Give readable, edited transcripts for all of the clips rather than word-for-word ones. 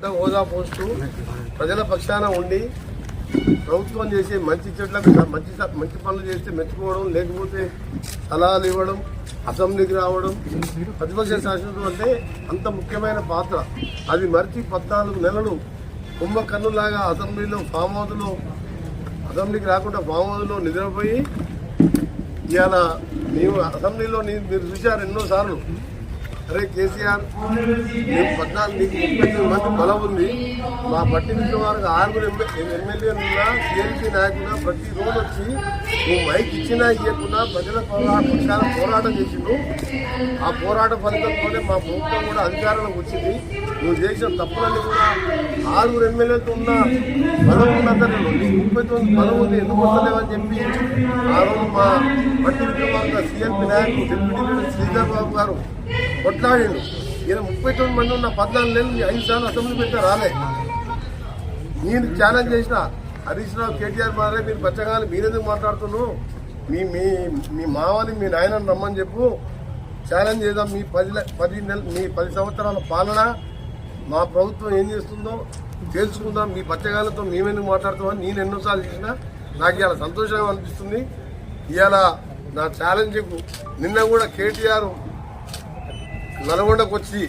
హోదా పోస్టు ప్రజల పక్షాన ఉండి ప్రభుత్వం చేసే మంచి చెట్లకు మంచి పనులు చేస్తే మెచ్చుకోవడం, లేకపోతే సలహాలు ఇవ్వడం, అసెంబ్లీకి రావడం, ప్రతిపక్ష శాసనం అంటే అంత ముఖ్యమైన పాత్ర. అది మరిచి 14 నెలలు కుంభకన్నులాగా అసెంబ్లీలో అసెంబ్లీకి రాకుండా ఫామ్ హౌస్లో నిద్రపోయి ఇవాళ మేము అసెంబ్లీలో మీరు చూశారు ఎన్నోసార్లు. అరే కేసీఆర్, మేము 14 మంది బలం ఉంది, మా పట్టి వారికి 6 ఎమ్మెల్యేలున్నా టీఎంసీ నాయకులున్నా ప్రతిరోజు వచ్చి నువ్వు మైక్ ఇచ్చినా ఇవ్వకుండా ప్రజల పక్షాన పోరాటం చేసిండు. ఆ పోరాట ఫలితంతోనే మా ప్రభుత్వం కూడా అధికారంలోకి వచ్చింది. నువ్వు చేసిన తప్పులన్నీ కూడా 6 ఎమ్మెల్యేలతో ఉన్న బలం ఉన్నంత 39 బలం ఉంది, ఎందుకు వస్తలేవని చెప్పి ఆ రోజు మా పట్టి సిఎల్పి నాయకులు డిప్యూటీ లీడర్ శ్రీధర్ బాబు గారు కొట్లాడిండు. ఈయన 39 మంది ఉన్న 14 నెలలు 5 సార్లు అసెంబ్లీ పెట్టా రాలే. నేను ఛాలెంజ్ చేసిన హరీష్ రావు, కేటీఆర్ మారే మీరు బచ్చగాని మీరెందుకు మాట్లాడుతున్నావు, మీ మావని మీ నాయనని రమ్మని చెప్పు, ఛాలెంజ్ చేద్దాం. మీ 10 సంవత్సరాల పాలన మా ప్రభుత్వం ఏం చేస్తుందో తెలుసుకుందాం, మీ పచ్చగాలతో మేమెందుకు మాట్లాడుతామని నేను ఎన్నోసార్లు చేసినా. నాకు ఇవాళ సంతోషంగా అనిపిస్తుంది. ఇవాళ నా ఛాలెంజ్కు నిన్న కూడా కేటీఆర్ నల్గొండకు వచ్చి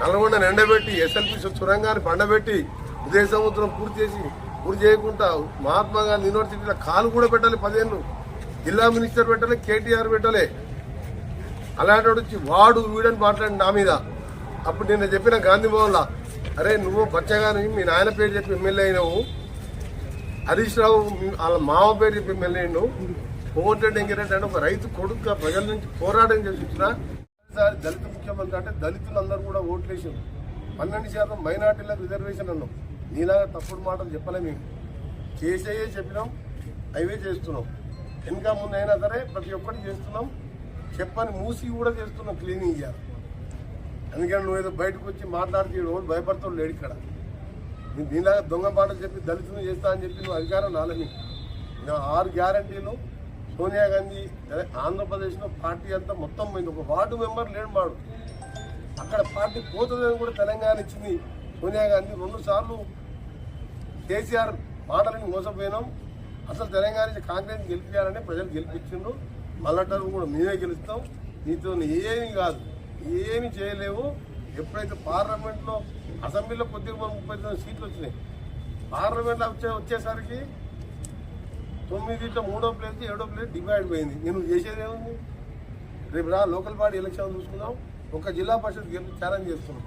నల్గొండను ఎండబెట్టి ఎస్ఎల్పి సొరంగాన్ని పండబెట్టి ఉదయ సముద్రం పూర్తి చేయకుండా మహాత్మా గాంధీ యూనివర్సిటీలో కాలు కూడా పెట్టాలి. 10 ఏళ్ళు జిల్లా మినిస్టర్ పెట్టలే, కేటీఆర్ పెట్టలే. అలాంటి వచ్చి వాడు వీడని మాట్లాడి నా మీద. అప్పుడు నిన్న చెప్పిన గాంధీ భవన్లో, అరే నువ్వు బచ్చగాని మీ నాయన పేరు చెప్పి ఎమ్మెల్యే అయినావు, హరీష్ రావు వాళ్ళ మామ పేరు చెప్పి ఎమ్మెల్యే అయినావు, కోమటిరెడ్డి వెంకటరెడ్డి అంటే ఒక రైతు కొడుకుగా ప్రజల నుంచి పోరాటం చేసి ఇచ్చిన దళిత ముఖ్యమంత్రి అంటే దళితులందరూ కూడా ఓట్లేసారు. 12% మైనార్టీలకు రిజర్వేషన్ అన్నాం. నీలాగా తప్పుడు మాటలు చెప్పలే, మేము చేసేయే చెప్పినాం, అవే చేస్తున్నాం. ఇంకా ముందు అయినా సరే ప్రతి ఒక్కటి చేస్తున్నాం. చెప్పని మూసి కూడా చేస్తున్నాం క్లీనింగ్ చేయాలి. అందుకని నువ్వు ఏదో బయటకు వచ్చి మాట్లాడితే రోజు భయపడతావు లేడు ఇక్కడ. నేను దీనిలాగా దొంగ మాటలు చెప్పి దళితులు చేస్తా అని చెప్పి నువ్వు అధికారం రాలేదు. 6 గ్యారంటీలు సోనియా గాంధీ ఆంధ్రప్రదేశ్లో పార్టీ అంతా మొత్తం పోయింది. ఒక వార్డు మెంబర్ లేడు మాడు. అక్కడ పార్టీ పోతుందని కూడా తెలంగాణ ఇచ్చింది సోనియా గాంధీ. 2 సార్లు కేసీఆర్ మాటలని మోసపోయినాం. అసలు తెలంగాణ కాంగ్రెస్ గెలిపించాలని ప్రజలు గెలిపించిండ్రు. మళ్ళీ కూడా మేమే గెలుస్తాం. నీతో ఏమీ కాదు, ఏమి చేయలేవు. ఎప్పుడైతే పార్లమెంట్లో అసెంబ్లీలో కొద్దిగా 39 సీట్లు వచ్చినాయి, పార్లమెంట్లో వచ్చేసరికి 9 3వ ప్లేస్ 7వ ప్లేస్ డివైడ్ పోయింది. నేను చేసేది ఏముంది? రేపు లోకల్ బాడీ ఎలక్షన్ చూసుకుందాం. ఒక జిల్లా పరిషత్ ఛాలెంజ్ చేస్తున్నాం.